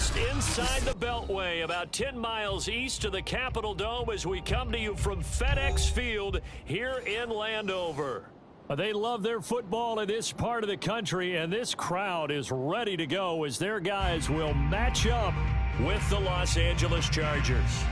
just inside the Beltway, about 10 miles east of the Capitol Dome as we come to you from FedEx Field here in Landover. They love their football in this part of the country, and this crowd is ready to go as their guys will match up with the Los Angeles Chargers.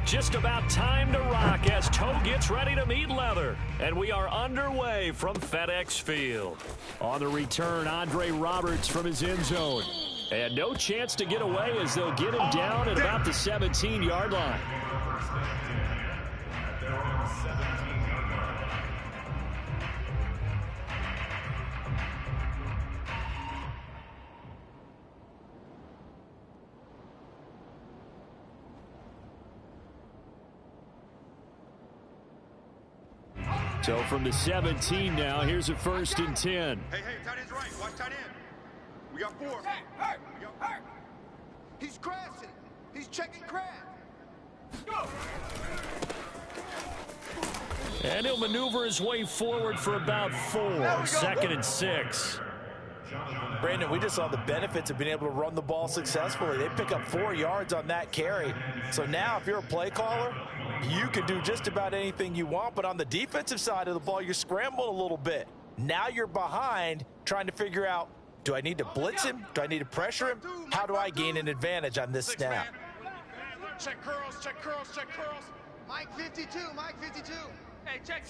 Just about time to rock as toe gets ready to meet leather. And we are underway from FedEx Field. On the return, Andre Roberts from his end zone. And no chance to get away as they'll get him down at about the 17-yard line. So from the 17 now, here's a 1st and 10. Hey, tight end's right. Watch tight end. We got 4. Hey. He's crashing. He's checking crash. Go. And he'll maneuver his way forward for about 4. 2nd and 6. Brandon, we just saw the benefits of being able to run the ball successfully. They pick up 4 yards on that carry. So now if you're a play caller, you can do just about anything you want. But on the defensive side of the ball, you're scrambling a little bit. Now you're behind trying to figure out, do I need to blitz him? Do I need to pressure him? How do I gain an advantage on this snap? Check curls. Mike 52. Hey, check.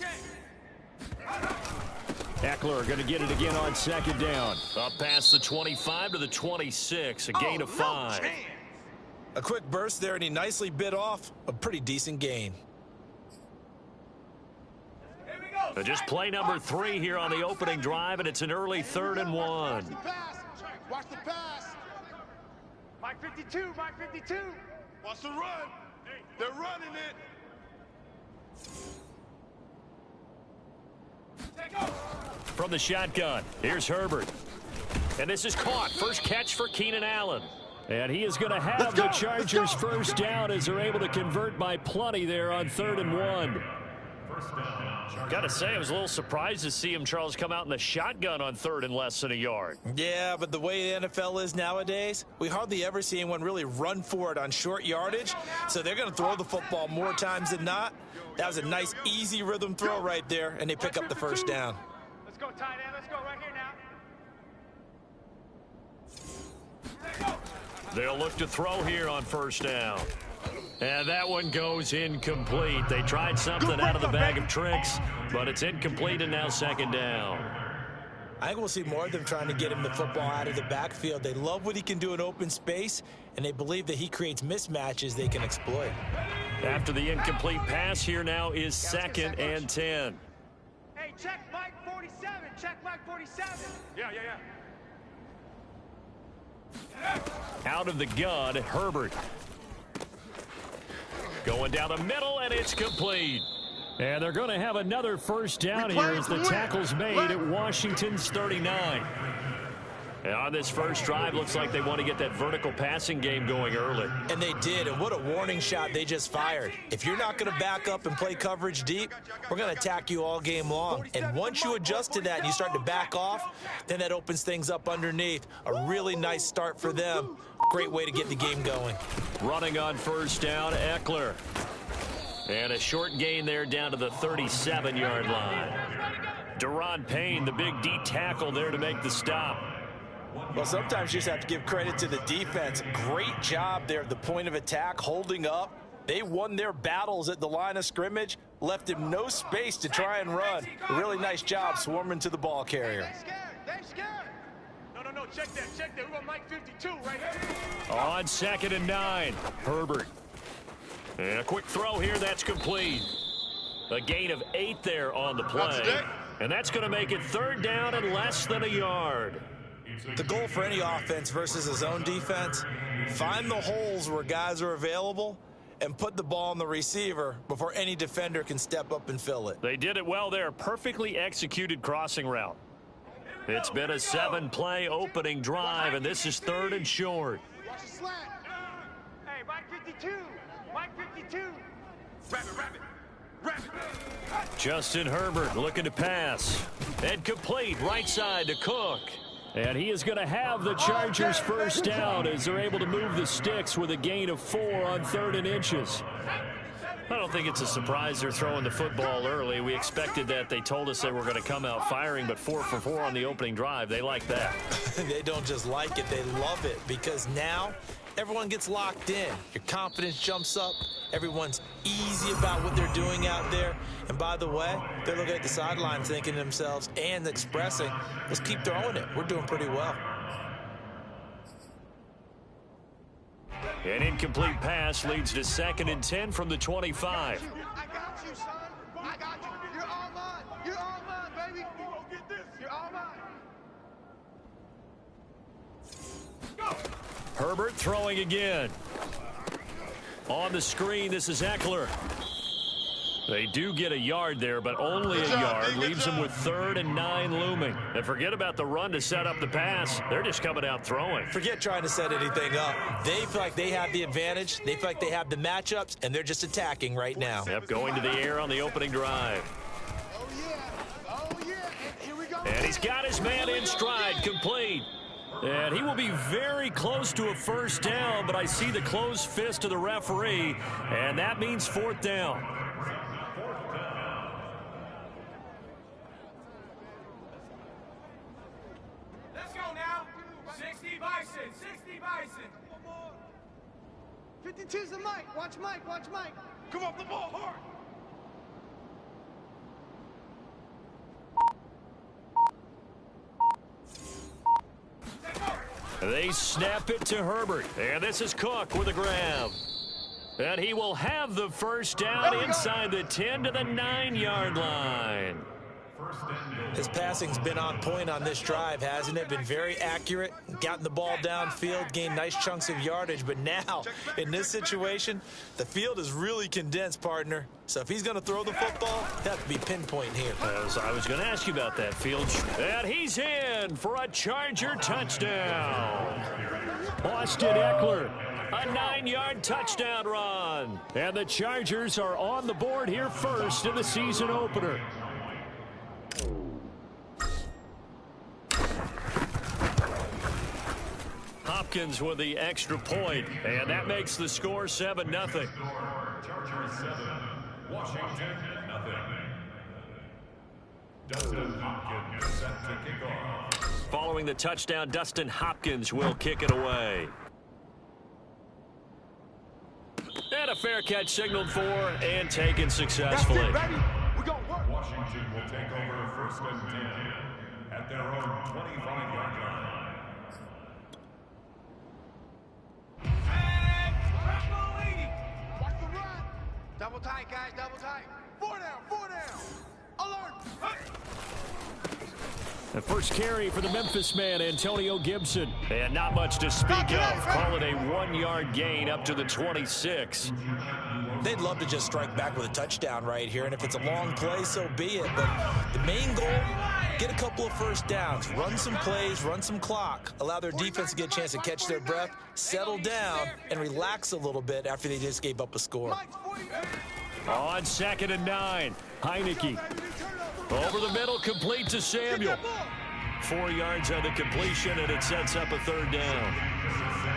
Eckler going to get it again on 2nd down. Up past the 25 to the 26, a gain of 5. A quick burst there, and he nicely bit off a pretty decent gain. So just play number 3 here on the opening drive, and it's an early 3rd and 1. Watch the pass. Mike 52. Watch the run. They're running it. From the shotgun, here's Herbert. And this is caught. First catch for Keenan Allen. And he is going to have the Chargers first down as they're able to convert by plenty there on 3rd and 1. Got to say, I was a little surprised to see him, Charles, come out in the shotgun on 3rd and less than a yard. Yeah, but the way the NFL is nowadays, we hardly ever see anyone really run for it on short yardage. So they're going to throw the football more times than not. That was a nice, easy rhythm throw right there, and they pick up the first down. Let's go, tight end. Let's go right here now. They'll look to throw here on 1st down. And that one goes incomplete. They tried something out of the bag of tricks, but it's incomplete and now 2nd down. I think we'll see more of them trying to get him the football out of the backfield. They love what he can do in open space, and they believe that he creates mismatches they can exploit. After the incomplete pass, here now is 2nd and 10. Hey, check Mike 47. Check Mike 47. Yeah. Out of the gun, Herbert. Going down the middle, and it's complete. And they're going to have another first down here as the tackle's made at Washington's 39. And on this first drive, looks like they want to get that vertical passing game going early. And they did, and what a warning shot they just fired. If you're not going to back up and play coverage deep, we're going to attack you all game long. And once you adjust to that and you start to back off, then that opens things up underneath. A really nice start for them. Great way to get the game going. Running on 1st down, Eckler. And a short gain there down to the 37-yard line. Deron Payne, the big D tackle there to make the stop. Well, sometimes you just have to give credit to the defense. Great job there at the point of attack, holding up. They won their battles at the line of scrimmage, left him no space to try and run. A really nice job swarming to the ball carrier. They're scared. No, check that. We got Mike 52 right here. On 2nd and 9, Herbert. And a quick throw here, that's complete. A gain of 8 there on the play. And that's going to make it 3rd down and less than a yard. The goal for any offense versus a zone defense, find the holes where guys are available and put the ball on the receiver before any defender can step up and fill it. They did it well there. Perfectly executed crossing route. It's been a 7-play opening drive, and this is 3rd and short. Watch the slant. Hey, Mike 52. Mike 52. Rapid. Justin Herbert looking to pass. And complete right side to Cook. And he is going to have the Chargers first down as they're able to move the sticks with a gain of 4 on 3rd and inches. I don't think it's a surprise they're throwing the football early. We expected that. They told us they were going to come out firing, but 4 for 4 on the opening drive. They like that. They don't just like it, they love it, because now everyone gets locked in. Your confidence jumps up. Everyone's easy about what they're doing out there. And by the way, they're looking at the sidelines thinking to themselves and expressing, let's keep throwing it. We're doing pretty well. An incomplete pass leads to 2nd and 10 from the 25. I got you, son. I got you. You're all mine. You're all mine, baby. You're all mine. Herbert throwing again. On the screen, this is Eckler. They do get a yard there, but only a yard. Leaves them with 3rd and 9 looming. And forget about the run to set up the pass. They're just coming out throwing. Forget trying to set anything up. They feel like they have the advantage. They feel like they have the matchups, and they're just attacking right now. Yep, going to the air on the opening drive. Oh, yeah. Oh, yeah. And here we go. And he's got his man in stride, complete. And he will be very close to a first down, but I see the closed fist of the referee, and that means 4th down. Let's go now. 60 Bison, 60 Bison. 52's the Mike. Watch Mike. Watch Mike. Come off the ball hard. They snap it to Herbert, and this is Cook with a grab. And he will have the first down inside the 10 to the 9-yard line. His passing's been on point on this drive, hasn't it? Been very accurate, gotten the ball downfield, gained nice chunks of yardage. But now, in this situation, the field is really condensed, partner. So if he's going to throw the football, it has to be pinpoint here. I was going to ask you about that, Field. And he's in for a Charger touchdown. Austin Eckler, a 9-yard touchdown run. And the Chargers are on the board here first in the season opener. Hopkins with the extra point, and that makes the score 7-0. Chargers 7, Washington 0. Dustin Hopkins set to kick off. Following the touchdown, Dustin Hopkins will kick it away. And a fair catch signaled for and taken successfully. That's it, baby. We're going to work. Washington will take over 1st and 10 at their own 25-yard line. Watch the run. Double tight, guys. Double tight. 4 down. 4 down. Alert. The first carry for the Memphis man, Antonio Gibson. And not much to speak of. Call it a 1-yard gain up to the 26. They'd love to just strike back with a touchdown right here, and if it's a long play, so be it. But the main goal, get a couple of first downs, run some plays, run some clock, allow their defense to get a chance to catch their breath, settle down, and relax a little bit after they just gave up a score. On 2nd and 9, Heineke. Over the middle, complete to Samuel. 4 yards on the completion, and it sets up a 3rd down.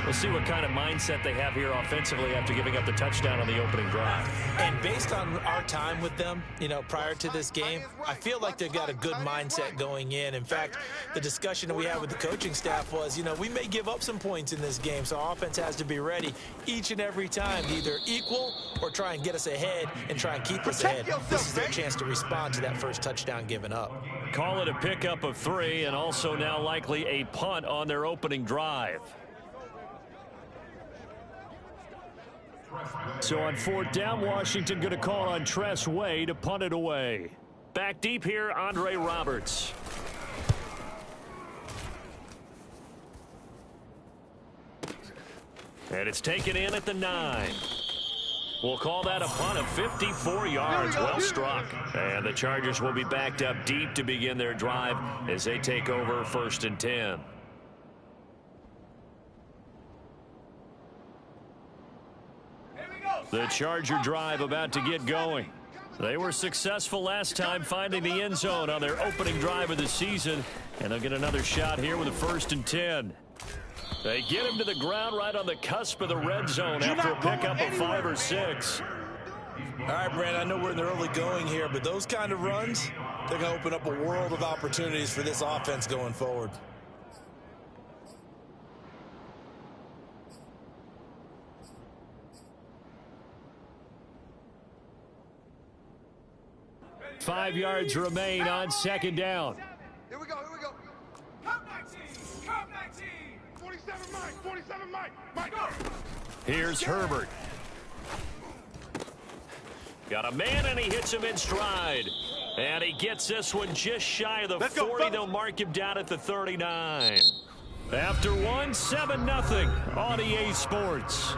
We'll see what kind of mindset they have here offensively after giving up the touchdown on the opening drive. And based on our time with them, prior to this game, I feel like they've got a good mindset going in. In fact, the discussion that we had with the coaching staff was, we may give up some points in this game, so our offense has to be ready each and every time to either equal or try and get us ahead and try and keep us ahead. This is their chance to respond to that first touchdown given up. Call it a pickup of 3, and also now likely a punt on their opening drive. So on 4th down, Washington going to call on Tress Way to punt it away. Back deep here, Andre Roberts. And it's taken in at the 9. We'll call that a punt of 54 yards. Well struck. And the Chargers will be backed up deep to begin their drive as they take over 1st and 10. The Charger drive about to get going. They were successful last time finding the end zone on their opening drive of the season, and they'll get another shot here with a 1st and 10. They get him to the ground right on the cusp of the red zone after a pickup of 5 or 6. All right, Brandon, I know we're in the early going here, but those kind of runs, they're going to open up a world of opportunities for this offense going forward. Five yards remain on 2nd down. Here we go, here we go. Come 19, come 19. 47 Mike, 47 Mike. Mike, go. Here's Herbert. Got a man, and he hits him in stride. And he gets this one just shy of the 40. They'll mark him down at the 39. After one, 7-0 on EA Sports.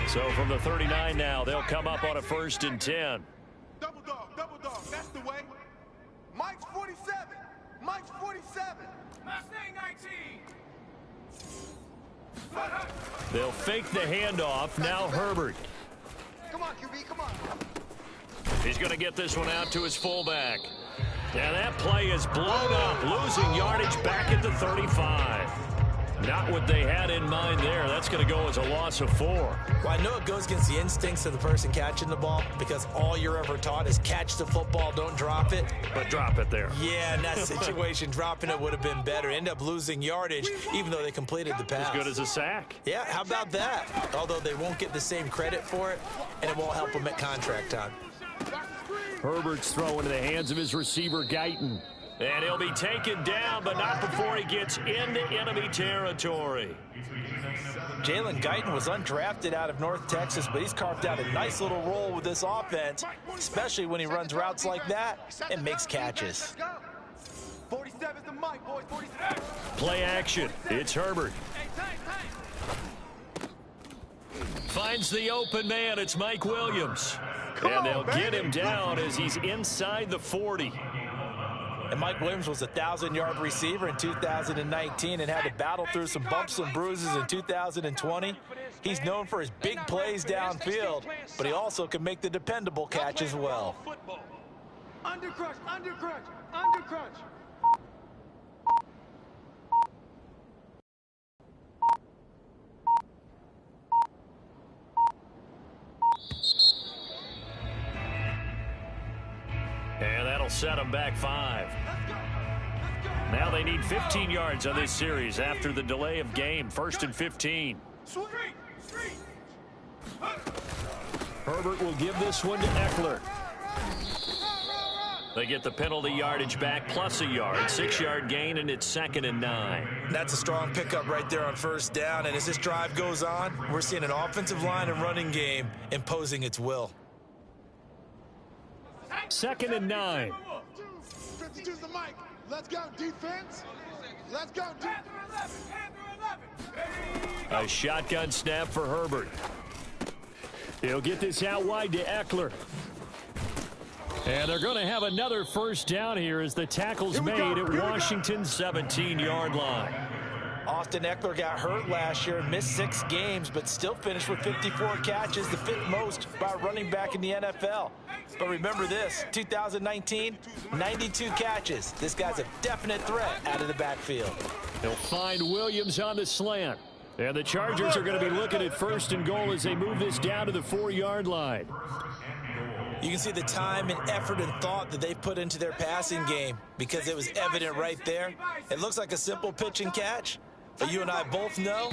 So from the 39 now, they'll come up on a 1st and 10. Double dog, that's the way. Mike's 47, Mike's 47. Mustang 19. They'll fake the handoff. Now Herbert. Come on, QB, come on. He's going to get this one out to his fullback. And that play is blown up, losing yardage back at the 35. Not what they had in mind there. That's going to go as a loss of 4. Well, I know it goes against the instincts of the person catching the ball because all you're ever taught is catch the football, don't drop it. But drop it there. Yeah, in that situation, dropping it would have been better. End up losing yardage, even though they completed the pass. As good as a sack. Yeah, how about that? Although they won't get the same credit for it, and it won't help them at contract time. Herbert's throw into the hands of his receiver, Guyton. And he'll be taken down, but not before he gets into enemy territory. Jalen Guyton was undrafted out of North Texas, but he's carved out a nice little role with this offense, especially when he runs routes like that and makes catches. 47's the Mike, boys, 47. Play action. It's Herbert. Finds the open man. It's Mike Williams. And they'll get him down as he's inside the 40. And Mike Williams was a 1,000-yard receiver in 2019 and had to battle through some bumps and bruises in 2020. He's known for his big plays downfield, but he also can make the dependable catch as well. Undercrunch, undercrunch, undercrunch. And that'll set them back 5. Now they need 15 yards on this series after the delay of game. 1st and 15. Herbert will give this one to Eckler. They get the penalty yardage back plus a yard. 6-yard gain, and it's 2nd and 9. That's a strong pickup right there on 1st down. And as this drive goes on, we're seeing an offensive line and running game imposing its will. 2nd and 9. 52's the Mike. Let's go, defense. Let's go, defense. A shotgun snap for Herbert. He'll get this out wide to Eckler. And they're going to have another 1st down here as the tackle's made at Washington's 17-yard line. Austin Eckler got hurt last year and missed 6 games, but still finished with 54 catches, the 5th most by a running back in the NFL. But remember this, 2019, 92 catches. This guy's a definite threat out of the backfield. He'll find Williams on the slant. And the Chargers are going to be looking at 1st and goal as they move this down to the 4-yard line. You can see the time and effort and thought that they put into their passing game because it was evident right there. It looks like a simple pitch and catch, but you and I both know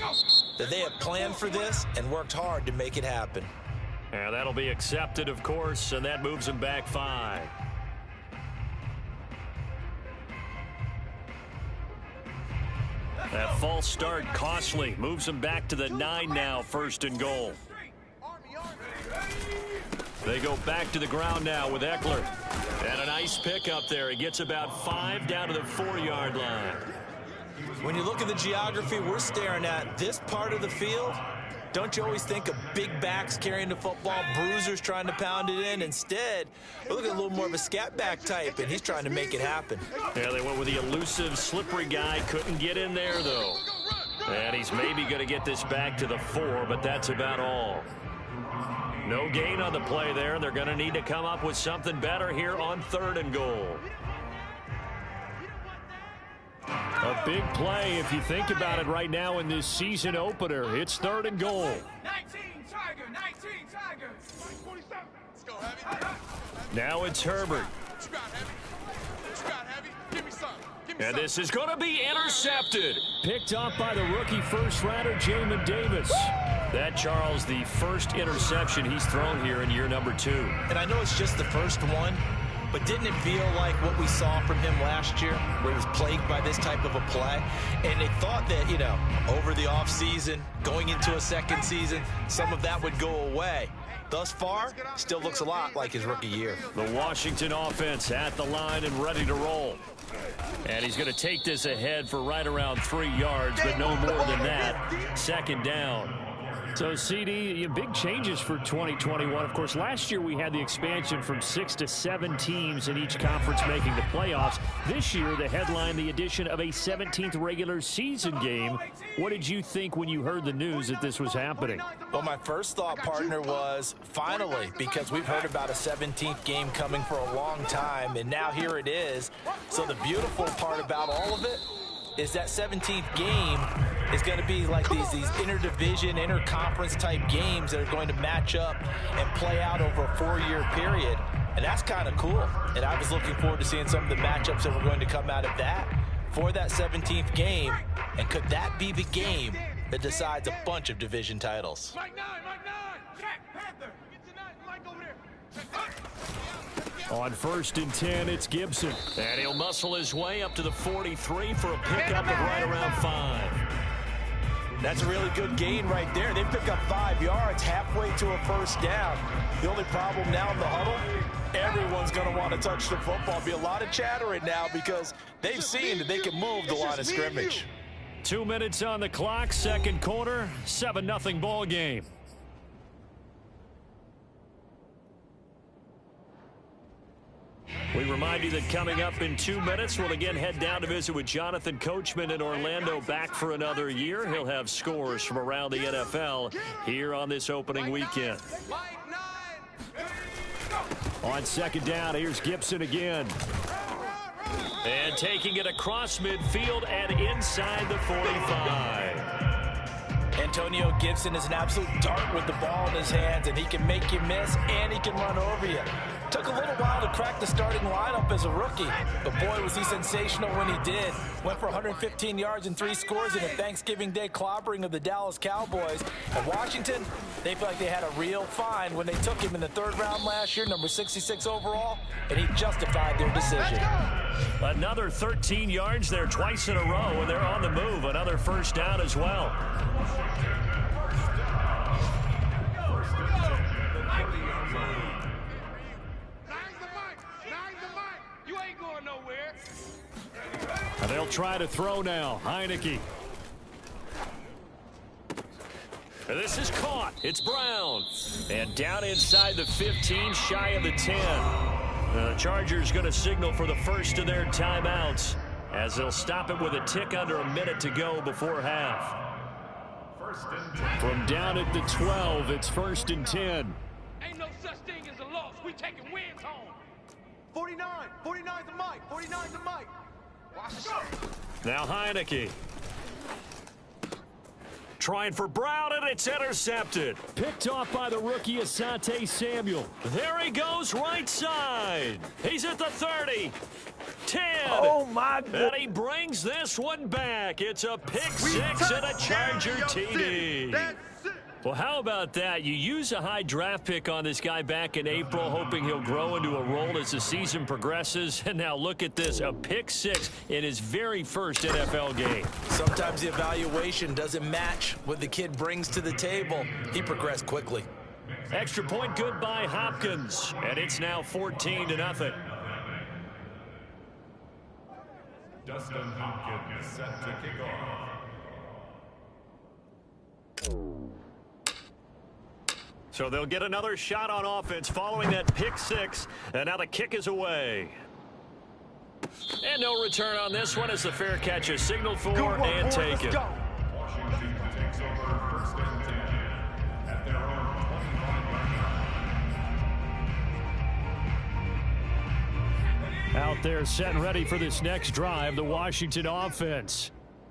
that they have planned for this and worked hard to make it happen. And that'll be accepted, of course, and that moves them back 5. That false start costly. Moves them back to the 9 now, 1st and goal. They go back to the ground now with Eckler. And a nice pick up there. He gets about 5 down to the 4-yard line. When you look at the geography we're staring at, this part of the field Don't you always think of big backs carrying the football, bruisers trying to pound it in? Instead, we're looking at a little more of a scat back type, and he's trying to make it happen. Yeah, they went with the elusive, slippery guy. Couldn't get in there, though. And he's maybe going to get this back to the 4, but that's about all. No gain on the play there. They're going to need to come up with something better here on 3rd and goal. A big play if you think about it right now in this season opener. It's 3rd and goal. 19 Tiger, 19 Tiger. Let's go, Heavy. Now it's Herbert. What you got, Heavy? What you got, Heavy? Give me some. Give me And some. this is going to be intercepted. Picked off by the rookie first-rounder, Jamin Davis. That, Charles, the first interception he's thrown here in year number 2. And I know it's just the first one, but didn't it feel like what we saw from him last year, where he was plagued by this type of a play? And they thought that, you know, over the offseason, going into a second season, some of that would go away. Thus far, still looks a lot like his rookie year. The Washington offense at the line and ready to roll. And he's going to take this ahead for right around 3 yards, but no more than that. 2nd down. So, CD, big changes for 2021. Of course, last year we had the expansion from 6 to 7 teams in each conference making the playoffs. This year, the headline, the addition of a 17th regular season game. What did you think when you heard the news that this was happening? Well, my first thought, partner, was finally, because we've heard about a 17th game coming for a long time, and now here it is. So the beautiful part about all of it is that 17th game is going to be like these interdivision, interconference type games that are going to match up and play out over a 4-year period. And that's kind of cool. And I was looking forward to seeing some of the matchups that were going to come out of that for that 17th game. And could that be the game that decides a bunch of division titles? Mike 9, Mike 9. Jack, Panther. Get to 9, Mike over there. On 1st and 10, it's Gibson. And he'll muscle his way up to the 43 for a pickup of right around 5. That's a really good gain right there. They pick up 5 yards halfway to a 1st down. The only problem now in the huddle, everyone's going to want to touch the football. Be a lot of chattering now because they've seen that they can move the line of scrimmage. 2 minutes on the clock, 2nd quarter, 7-0 ball game. We remind you that coming up in 2 minutes, we'll again head down to visit with Jonathan Coachman in Orlando, back for another year. He'll have scores from around the NFL here on this opening weekend. On 2nd down, here's Gibson again. And taking it across midfield and inside the 45. Antonio Gibson is an absolute dart with the ball in his hands, and he can make you miss, and he can run over you. Took a little while to crack the starting lineup as a rookie, but boy, was he sensational when he did. Went for 115 yards and 3 scores in a Thanksgiving Day clobbering of the Dallas Cowboys. And Washington, they feel like they had a real find when they took him in the 3rd round last year, number 66 overall, and he justified their decision. Another 13 yards there twice in a row, and they're on the move. Another 1st down as well. And they'll try to throw now. Heineke. And this is caught. It's Brown. And down inside the 15, shy of the 10. The Chargers going to signal for the first of their timeouts as they'll stop it with a tick under a minute to go before half. From down at the 12, it's 1st and 10. Ain't no such thing as a loss. We taking wins home. 49. 49's a Mike. 49's a Mike. Watch yourself. Now Heineke. Trying for Brown, and it's intercepted. Picked off by the rookie Asante Samuel. There he goes, right side. He's at the 30. 10. Oh, my goodness. And he brings this one back. It's a pick six and a Charger TD. That's it. Well, how about that? You use a high draft pick on this guy back in April, hoping he'll grow into a role as the season progresses. And now look at this, a pick six in his very first NFL game. Sometimes the evaluation doesn't match what the kid brings to the table. He progressed quickly. Extra point good by Hopkins. And it's now 14-0. Dustin Hopkins set to kick off. So they'll get another shot on offense following that pick six. And now the kick is away. And no return on this one as the fair catch is signaled for and taken. Washington takes over first and 10 at their own 25-yard line. Out there set and ready for this next drive, the Washington offense.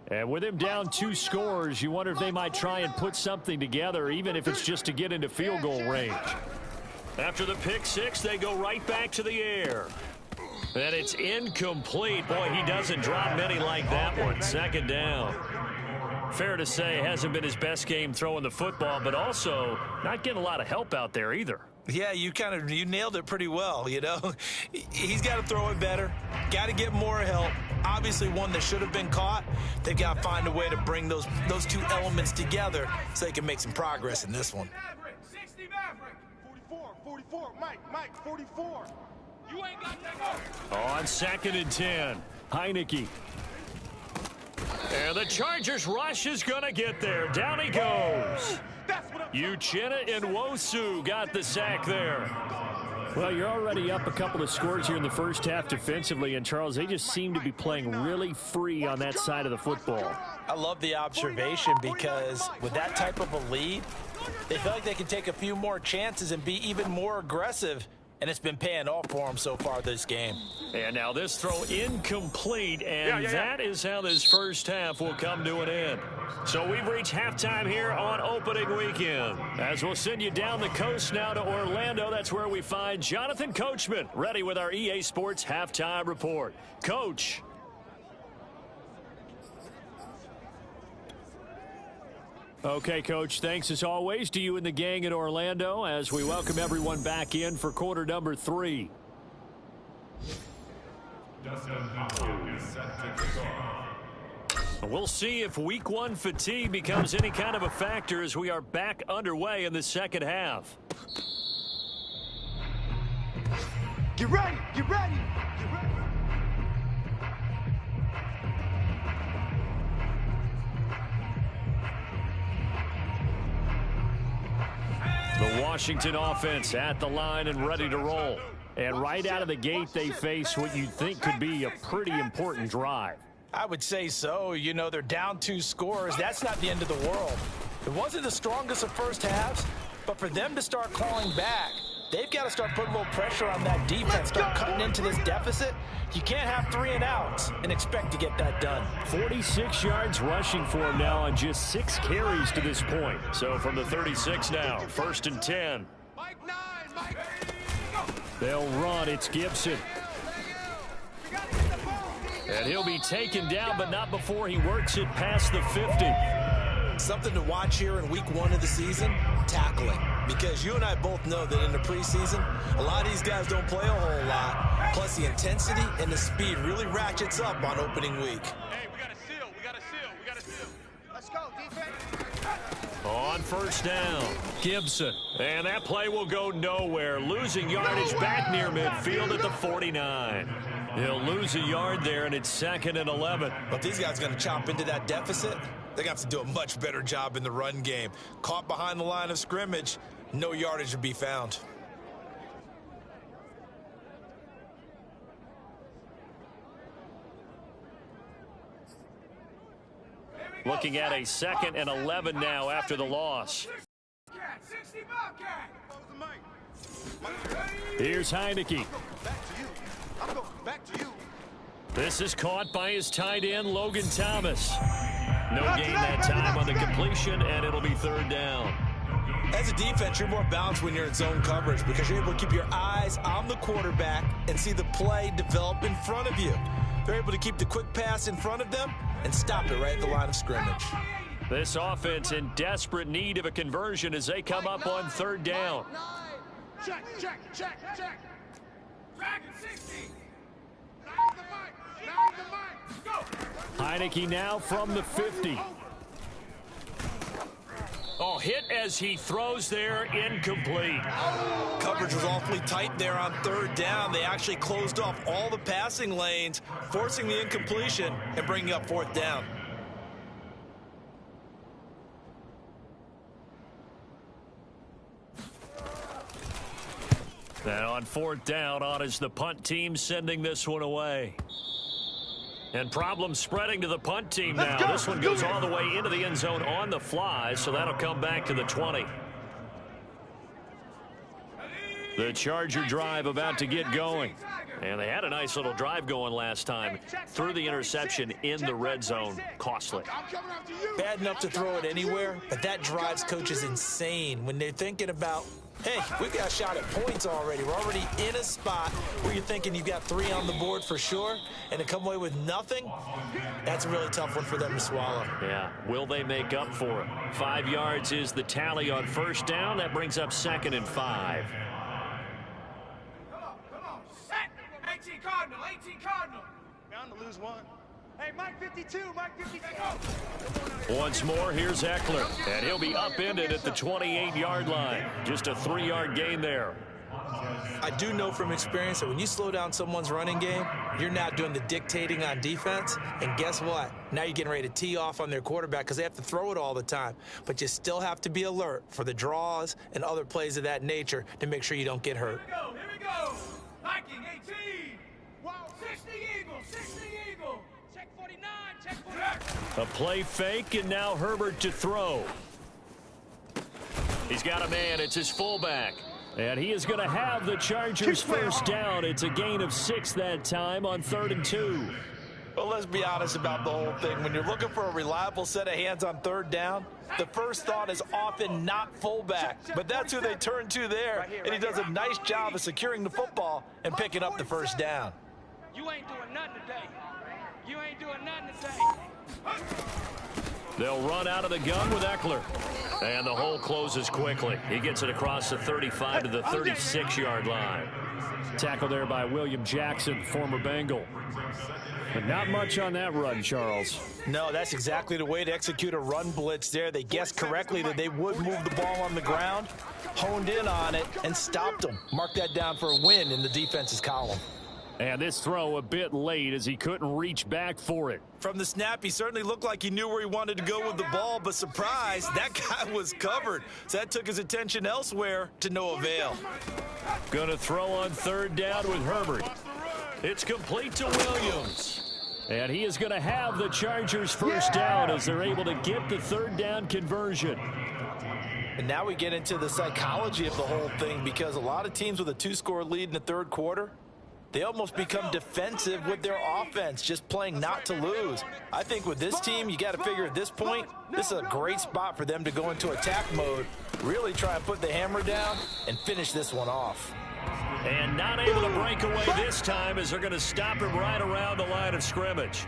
And with him down 2 scores, you wonder if they might try and put something together, even if it's just to get into field goal range. After the pick six, they go right back to the air. And it's incomplete. Boy, he doesn't drop many like that one. Second down. Fair to say, hasn't been his best game throwing the football, but also not getting a lot of help out there either. Yeah, you nailed it pretty well, you know. He's got to throw it better, got to get more help. Obviously one that should have been caught. They've got to find a way to bring those two elements together so they can make some progress in this one. 60 Maverick. 44, Mike, 44. You ain't got that go. On 2nd and 10, Heineke. And the Chargers rush is going to get there. Down he goes. Uchenna Nwosu got the sack there. Well, you're already up a couple of scores here in the first half defensively, and Charles, they just seem to be playing really free on that side of the football. I love the observation because with that type of a lead, they feel like they can take a few more chances and be even more aggressive, and it's been paying off for them so far this game. And now this throw incomplete, and that is how this first half will come to an end. So we've reached halftime here on opening weekend. As we'll send you down the coast now to Orlando, that's where we find Jonathan Coachman ready with our EA Sports halftime report. Coach. Okay, Coach, thanks as always to you and the gang in Orlando as we welcome everyone back in for quarter number 3. Dustin Hopkins is set to kick off. We'll see if week 1 fatigue becomes any kind of a factor as we are back underway in the second half. Get ready, get ready. The Washington offense at the line and ready to roll. And right out of the gate, they face what you'd think could be a pretty important drive. I would say so. You know, they're down 2 scores. That's not the end of the world. It wasn't the strongest of first halves, but for them to start clawing back, they've got to start putting a little pressure on that defense, start cutting into this deficit. You can't have 3 and outs and expect to get that done. 46 yards rushing for him now on just 6 carries to this point. So from the 36 now, 1st and 10. Mike 9, Mike. They'll run. It's Gibson. And he'll be taken down, but not before he works it past the 50. Something to watch here in week 1 of the season, tackling. Because you and I both know that in the preseason, a lot of these guys don't play a whole lot. Plus the intensity and the speed really ratchets up on opening week. Hey, we got a seal. Let's go, defense. On 1st down, Gibson. And that play will go nowhere. Losing yardage back near midfield at the 49. He'll lose a yard there, and it's 2nd and 11. But these guys are going to chop into that deficit. They're going to have to do a much better job in the run game. Caught behind the line of scrimmage, no yardage to be found. Looking at a 2nd and 11 now after the loss. 60 Bobcat. Here's Heineke. I'm going back to you. This is caught by his tight end, Logan Thomas. No gain that time on the completion, and it'll be 3rd down. As a defense, you're more balanced when you're in zone coverage because you're able to keep your eyes on the quarterback and see the play develop in front of you. They're able to keep the quick pass in front of them and stop it right at the line of scrimmage. This offense in desperate need of a conversion as they come up on 3rd down. Check. Dragon 60. Heineke now from the 50. Oh, hit as he throws there, incomplete. Coverage was awfully tight there on 3rd down. They actually closed off all the passing lanes, forcing the incompletion and bringing up 4th down. And on 4th down, on is the punt team sending this one away. And problems spreading to the punt team now. This one goes all the way into the end zone on the fly, so that'll come back to the 20. The Charger drive about to get going. And they had a nice little drive going last time. Threw the interception in the red zone. Costly. Bad enough to throw it anywhere, but that drives coaches insane when they're thinking about, hey, we've got a shot at points already. We're already in a spot where you're thinking you've got 3 on the board for sure, and to come away with nothing, that's a really tough one for them to swallow. Yeah, will they make up for it? 5 yards is the tally on 1st down. That brings up 2nd and 5. Come on, set. 18 Cardinal, 18 Cardinal. Bound to lose one. Hey, Mike 52, Mike 52. Once more, here's Eckler, and he'll be upended at the 28-yard line. Just a 3-yard gain there. I do know from experience that when you slow down someone's running game, you're not doing the dictating on defense. And guess what? Now you're getting ready to tee off on their quarterback because they have to throw it all the time. But you still have to be alert for the draws and other plays of that nature to make sure you don't get hurt. Here we go. Viking 18. Wow, 60 Eagle, 60 Eagle. Check 49, check 49. A play fake, and now Herbert to throw. He's got a man. It's his fullback. And he is going to have the Chargers 1st down. It's a gain of 6 that time on 3rd and 2. Well, let's be honest about the whole thing. When you're looking for a reliable set of hands on 3rd down, the first thought is often not fullback. But that's who they turn to there, and he does a nice job of securing the football and picking up the 1st down. You ain't doing nothing today. You ain't doing nothing today. They'll run out of the gun with Eckler. And the hole closes quickly. He gets it across the 35 to the 36-yard line. Tackle there by William Jackson, former Bengal. But not much on that run, Charles. No, that's exactly the way to execute a run blitz there. They guessed correctly that they would move the ball on the ground, honed in on it, and stopped them. Mark that down for a win in the defense's column. And this throw a bit late as he couldn't reach back for it. From the snap, he certainly looked like he knew where he wanted to go with the ball, but surprise, that guy was covered. So that took his attention elsewhere to no avail. Going to throw on 3rd down with Herbert. It's complete to Williams. And he is going to have the Chargers 1st down as they're able to get the 3rd down conversion. And now we get into the psychology of the whole thing, because a lot of teams with a 2-score lead in the 3rd quarter, they almost become defensive with their offense, just playing not to lose. I think with this team, you got to figure at this point, this is a great spot for them to go into attack mode, really try and put the hammer down and finish this one off. And not able to break away this time as they're going to stop him right around the line of scrimmage.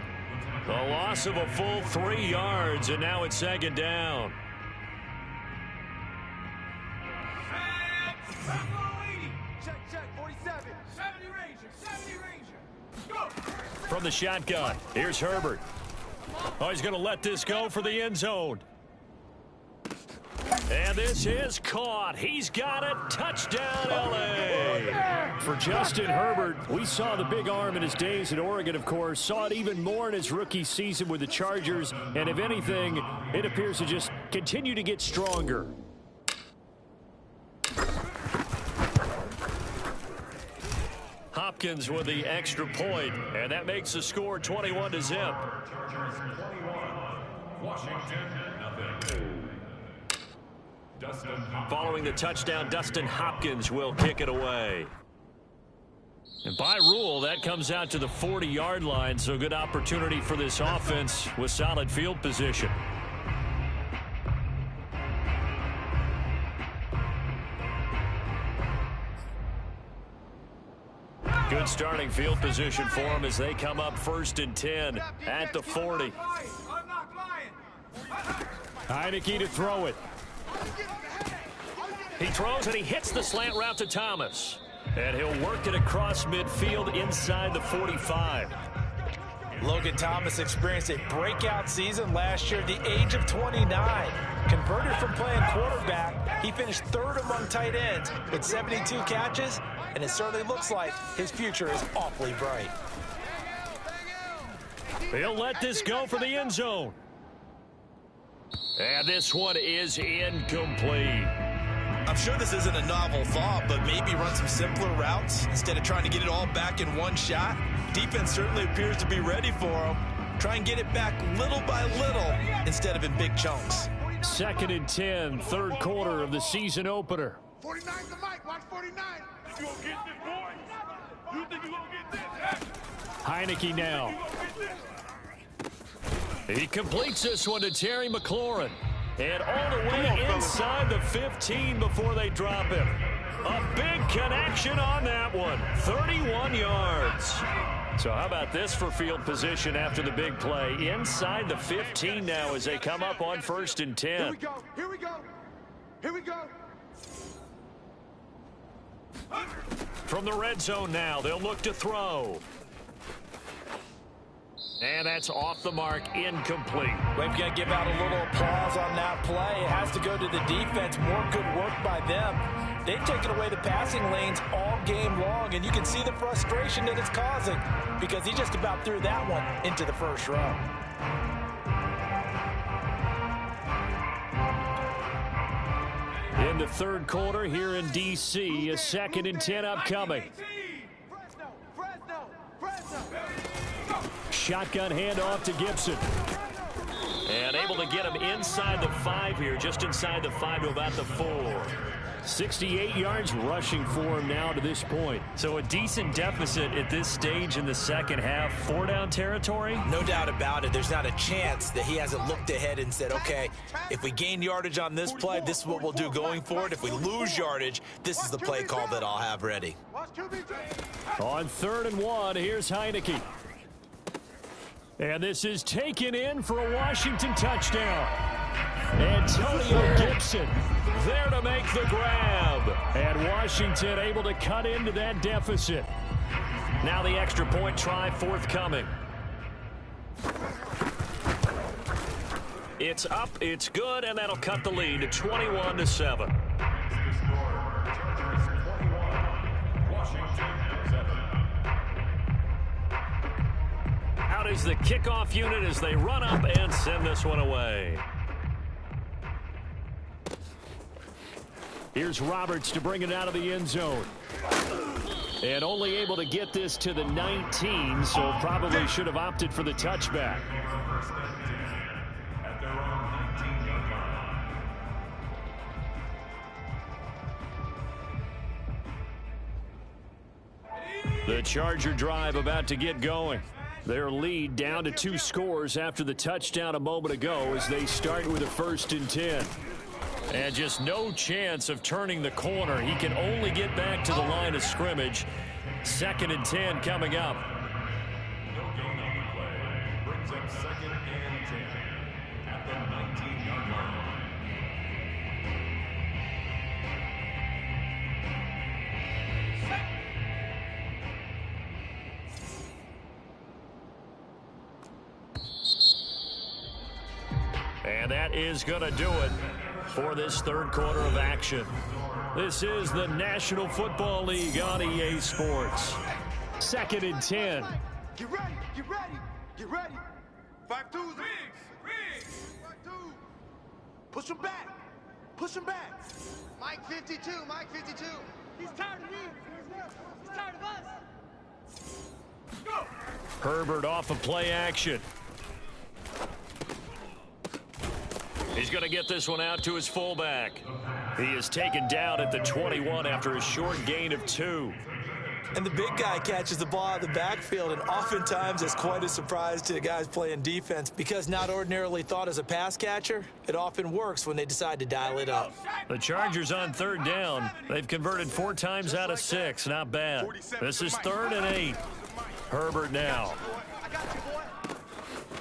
A loss of a full 3 yards, and now it's 2nd down. Check, 47. 70 Ranger, go. From the shotgun, here's Herbert. Oh, he's going to let this go for the end zone. And this is caught. He's got it. Touchdown, L.A. For Justin Herbert, we saw the big arm in his days at Oregon, of course. Saw it even more in his rookie season with the Chargers. And if anything, it appears to just continue to get stronger. Hopkins with the extra point, and that makes the score 21-0. Chargers 21, Washington nothing. Following the touchdown, Dustin Hopkins will kick it away. And by rule, that comes out to the 40-yard line, so good opportunity for this offense with solid field position. Good starting field position for them as they come up 1st and 10 at the 40. Heineke to throw it. He throws and he hits the slant route to Thomas. And he'll work it across midfield inside the 45. Logan Thomas experienced a breakout season last year at the age of 29. Converted from playing quarterback, he finished 3rd among tight ends with 72 catches, and it certainly looks like his future is awfully bright. He'll let this go for the end zone. And this one is incomplete. I'm sure this isn't a novel thought, but maybe run some simpler routes instead of trying to get it all back in one shot. Defense certainly appears to be ready for him. Try and get it back little by little instead of in big chunks. 2nd and 10, third quarter of the season opener. 49's the mic. Watch 49. You gonna get this, boy? You think you gonna get this? Heineke now. He completes this one to Terry McLaurin. And all the way inside the 15 before they drop him. A big connection on that one. 31 yards. So how about this for field position after the big play? Inside the 15 now as they come up on 1st and 10. Here we go. Here we go. Here we go. From the red zone now, they'll look to throw. And that's off the mark, incomplete. We've got to give out a little applause on that play. It has to go to the defense. More good work by them. They've taken away the passing lanes all game long, and you can see the frustration that it's causing because he just about threw that one into the first row. In the third quarter here in D.C., a 2nd and 10 upcoming. Shotgun handoff to Gibson. And able to get him inside the 5 here, just inside the 5 to about the 4. 68 yards rushing for him now to this point. So a decent deficit at this stage in the second half. 4-down territory? No doubt about it. There's not a chance that he hasn't looked ahead and said, okay, if we gain yardage on this play, this is what we'll do going forward. If we lose yardage, this is the play call that I'll have ready. On 3rd and 1, here's Heineke. And this is taken in for a Washington touchdown. Antonio Gibson there to make the grab. And Washington able to cut into that deficit. Now the extra point try forthcoming. It's up, it's good, and that'll cut the lead to 21-7. Out is the kickoff unit as they run up and send this one away. Here's Roberts to bring it out of the end zone. And only able to get this to the 19, so probably should have opted for the touchback. The Charger drive about to get going. Their lead down to 2 scores after the touchdown a moment ago as they start with a 1st and 10. And just no chance of turning the corner. He can only get back to the line of scrimmage. 2nd and 10 coming up. No gain on the play. Brings up 2nd and 10 at the 19-yard line. And that is going to do it for this third quarter of action. This is the National Football League on EA Sports. 2nd and 10. Get ready, get ready, get ready. 5-2. Riggs! 5-2. Push him back. Push him back. Mike 52, Mike 52. He's tired of me. He's tired of us. Go! Herbert off of play action. He's going to get this one out to his fullback. He is taken down at the 21 after a short gain of 2. And the big guy catches the ball out of the backfield, and oftentimes it's quite a surprise to the guys playing defense because not ordinarily thought as a pass catcher, it often works when they decide to dial it up. The Chargers on 3rd down. They've converted 4 times out of 6. Not bad. This is 3rd and 8. Herbert now.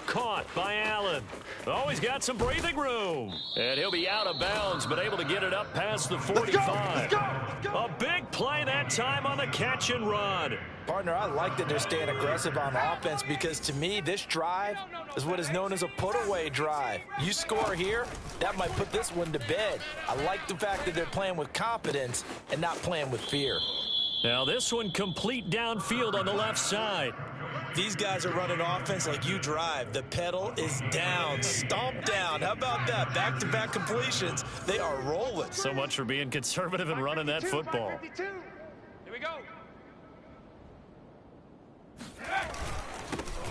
Caught by Allen. Oh, he's got some breathing room. And he'll be out of bounds, but able to get it up past the 45. A big play that time on the catch and run. Partner, I like that they're staying aggressive on offense because to me, this drive is what is known as a put-away drive. You score here, that might put this one to bed. I like the fact that they're playing with confidence and not playing with fear. Now this one complete downfield on the left side. These guys are running offense like you drive. The pedal is down, stomp down. How about that? Back-to-back completions. They are rolling. So much for being conservative and running that football. Here we go.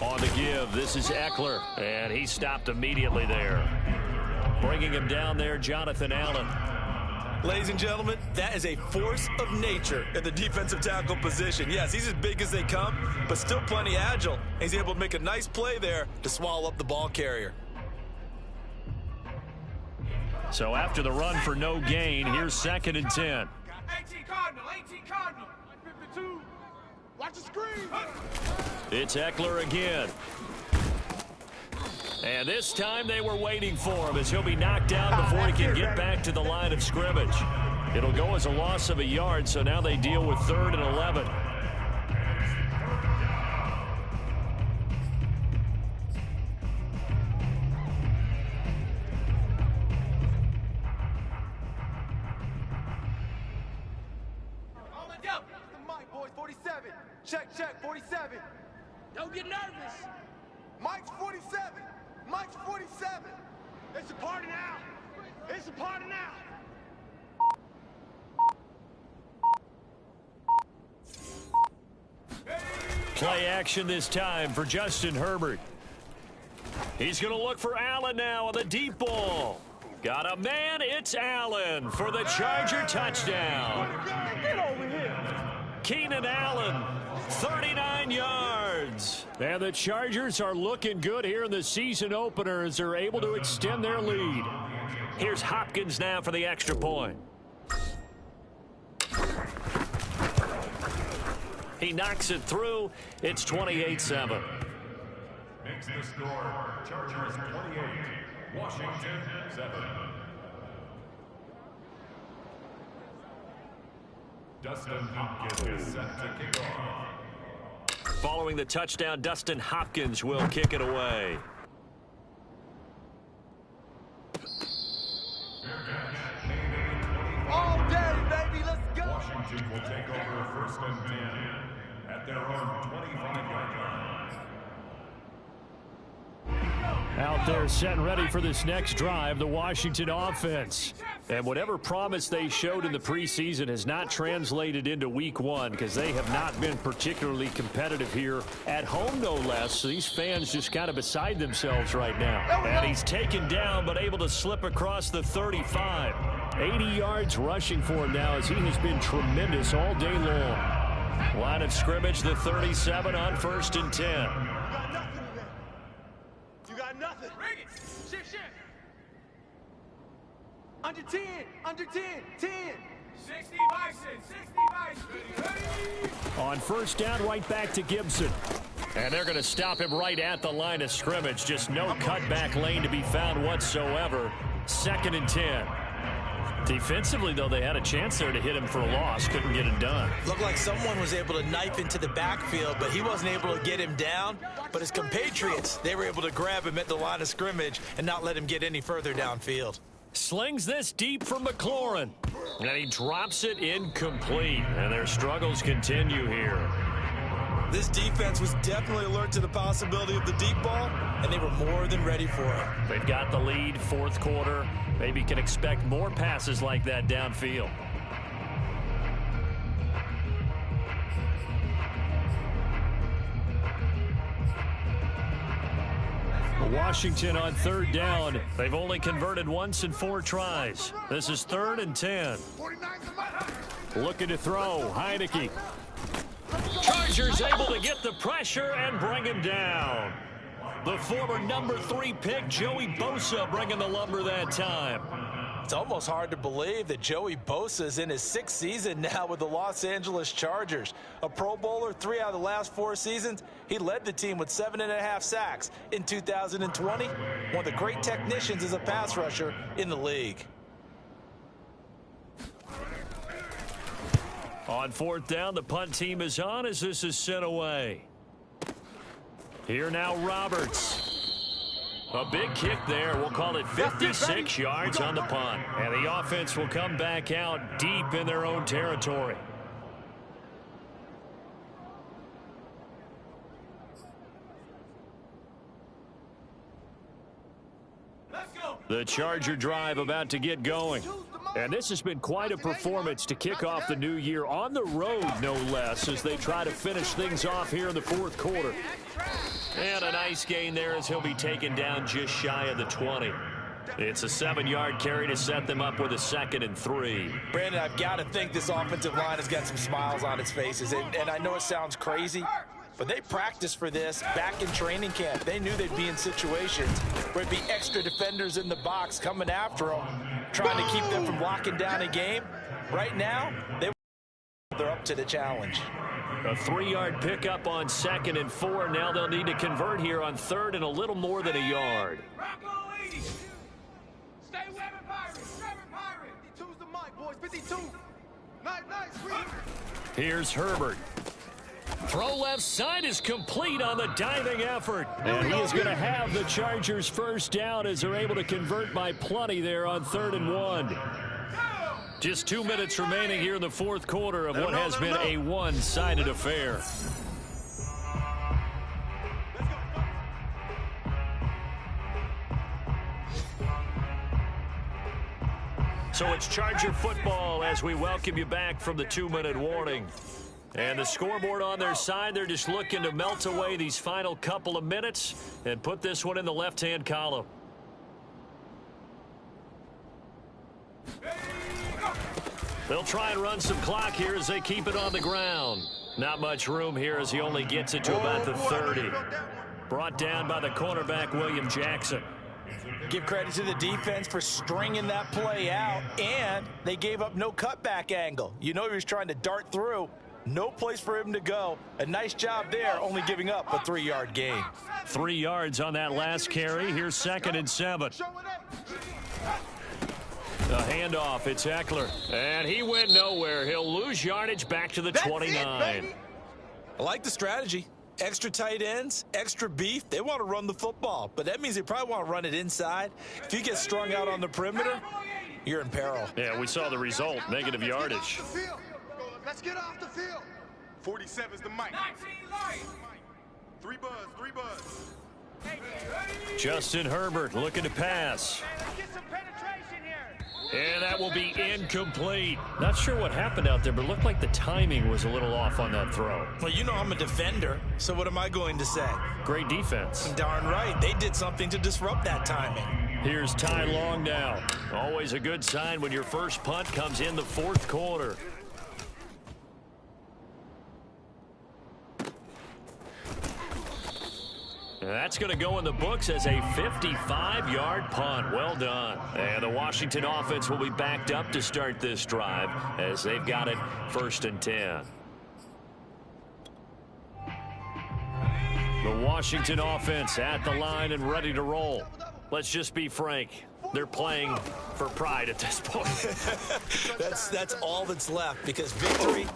On the give, this is Eckler, and he stopped immediately there. Bringing him down there, Jonathan Allen. Ladies and gentlemen, that is a force of nature in the defensive tackle position. Yes, he's as big as they come, but still plenty agile. He's able to make a nice play there to swallow up the ball carrier. So after the run for no gain, here's 2nd and 10. 18 Cardinal, 18 Cardinal. 52. Watch the screen. It's Eckler again. And this time they were waiting for him as he'll be knocked down before he can get back to the line of scrimmage. It'll go as a loss of a yard, so now they deal with 3rd and 11. On the double. The mic, boys, 47. Check, 47. Don't get nervous. Mike's 47. Mike's 47. It's a party now. It's a party now. Play action this time for Justin Herbert. He's going to look for Allen now on the deep ball. Got a man, it's Allen for the Charger touchdown. Get over here. Keenan Allen, 39 yards. And the Chargers are looking good here in the season opener as they're able to extend their lead. Here's Hopkins now for the extra point. He knocks it through. It's 28-7. Makes the score Chargers 28, Washington 7. Dustin Hopkins is set to kick off. Following the touchdown, Dustin Hopkins will kick it away. All day, baby, let's go. Washington will take over 1st and 10 at their own 25-yard line. Out there set and ready for this next drive, the Washington offense. And whatever promise they showed in the preseason has not translated into week 1 because they have not been particularly competitive here at home, no less. So these fans just kind of beside themselves right now. And he's taken down but able to slip across the 35. 80 yards rushing for him now as he has been tremendous all day long. Line of scrimmage, the 37 on 1st and 10. You got nothing. Bring it. Shift. Under 10, 10. 60 Bison, 60 Bison. Ready. On 1st down, right back to Gibson. And they're going to stop him right at the line of scrimmage. Just no cutback lane to be found whatsoever. 2nd and 10. Defensively, though, they had a chance there to hit him for a loss. Couldn't get it done. Looked like someone was able to knife into the backfield, but he wasn't able to get him down. But his compatriots, they were able to grab him at the line of scrimmage and not let him get any further downfield. Slings this deep for McLaurin. And he drops it incomplete. And their struggles continue here. This defense was definitely alert to the possibility of the deep ball, and they were more than ready for it. They've got the lead, 4th quarter. Maybe can expect more passes like that downfield. Washington on 3rd down. They've only converted once in 4 tries. This is 3rd and 10. Looking to throw. Heineke. Chargers able to get the pressure and bring him down. The former number 3 pick, Joey Bosa, bringing the lumber that time. It's almost hard to believe that Joey Bosa is in his 6th season now with the Los Angeles Chargers. A Pro Bowler 3 out of the last 4 seasons. He led the team with 7.5 sacks in 2020. One of the great technicians as a pass rusher in the league. On 4th down, the punt team is on as this is sent away. Here now, Roberts. A big kick there. We'll call it 56 yards on the punt. And the offense will come back out deep in their own territory. The Charger drive about to get going. And this has been quite a performance to kick off the new year on the road, no less, as they try to finish things off here in the fourth quarter. And a nice gain there as he'll be taken down just shy of the 20. It's a 7-yard carry to set them up with a 2nd and 3. Brandon, I've got to think this offensive line has got some smiles on its faces. And I know it sounds crazy, but they practiced for this back in training camp. They knew they'd be in situations where it'd be extra defenders in the box coming after them, trying to keep them from locking down a game. Right now, they're up to the challenge. A 3-yard pickup on 2nd and 4. Now they'll need to convert here on 3rd and a little more than a yard. Stay webbing Pirates. Webbing Pirates. 52's the mic, boys. 52. Nice, sweet. Here's Herbert. Throw left side is complete on the diving effort. And he is going to have the Chargers first down as they're able to convert by plenty there on 3rd and 1. Just 2 minutes remaining here in the fourth quarter of what has been a one-sided affair. So it's Charger football as we welcome you back from the 2-minute warning. And the scoreboard on their side, they're just looking to melt away these final couple of minutes and put this one in the left-hand column. They'll try and run some clock here as they keep it on the ground. Not much room here as he only gets it to about the 30. Brought down by the cornerback, William Jackson. Give credit to the defense for stringing that play out, and they gave up no cutback angle. You know he was trying to dart through. No place for him to go. A nice job there, only giving up a 3-yard gain. 3 yards on that last carry. Here's 2nd and 7. A handoff, it's Eckler. And he went nowhere. He'll lose yardage back to the 29. I like the strategy. Extra tight ends, extra beef. They want to run the football, but that means they probably want to run it inside. If you get strung out on the perimeter, you're in peril. Yeah, we saw the result, negative yardage. Let's get off the field. 47's the mic. 19 light. 3 buzz. Justin Herbert looking to pass. Let's get some penetration here. And that will be incomplete. Not sure what happened out there, but it looked like the timing was a little off on that throw. Well, you know I'm a defender, so what am I going to say? Great defense. Darn right. They did something to disrupt that timing. Here's Ty Long now. Always a good sign when your first punt comes in the fourth quarter. And that's going to go in the books as a 55-yard punt. Well done. And the Washington offense will be backed up to start this drive as they've got it 1st and 10. The Washington offense at the line and ready to roll. Let's just be frank. They're playing for pride at this point. That's all that's left, because victory,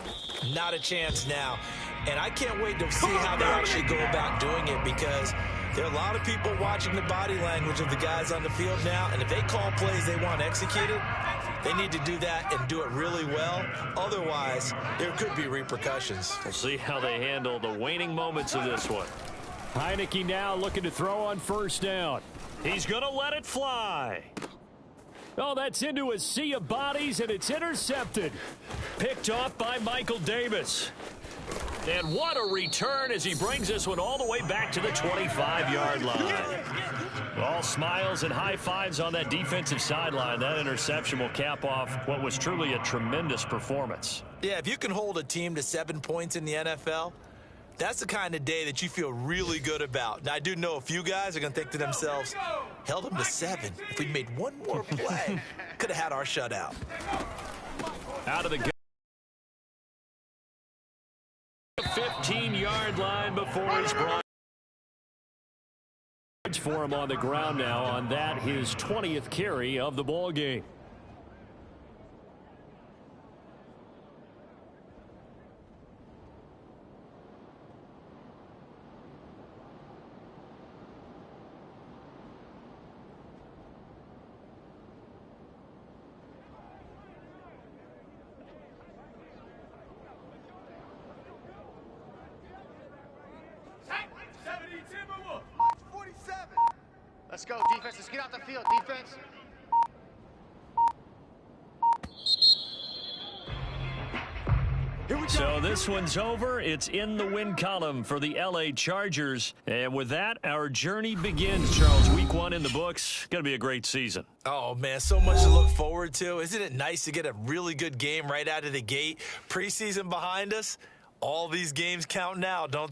not a chance now. And I can't wait to see how they actually go about doing it, because there are a lot of people watching the body language of the guys on the field now, and if they call plays they want executed, they need to do that and do it really well. Otherwise, there could be repercussions. We'll see how they handle the waning moments of this one. Heineke now looking to throw on 1st down. He's going to let it fly. Oh, that's into a sea of bodies, and it's intercepted. Picked off by Michael Davis. And what a return as he brings this one all the way back to the 25-yard line. All smiles and high fives on that defensive sideline. That interception will cap off what was truly a tremendous performance. Yeah, if you can hold a team to 7 points in the NFL, that's the kind of day that you feel really good about. Now, I do know a few guys are going to think to themselves, held them to 7. If we'd made one more play, could have had our shutout. Out of the 15-yard line before he's brought for him on the ground now on that, his 20th carry of the ball game. Let's go, defense. Let's get out the field, defense. So this one's over. It's in the win column for the L.A. Chargers. And with that, our journey begins, Charles. Week 1 in the books. Going to be a great season. Oh, man, so much to look forward to. Isn't it nice to get a really good game right out of the gate? Preseason behind us. All these games count now, don't they?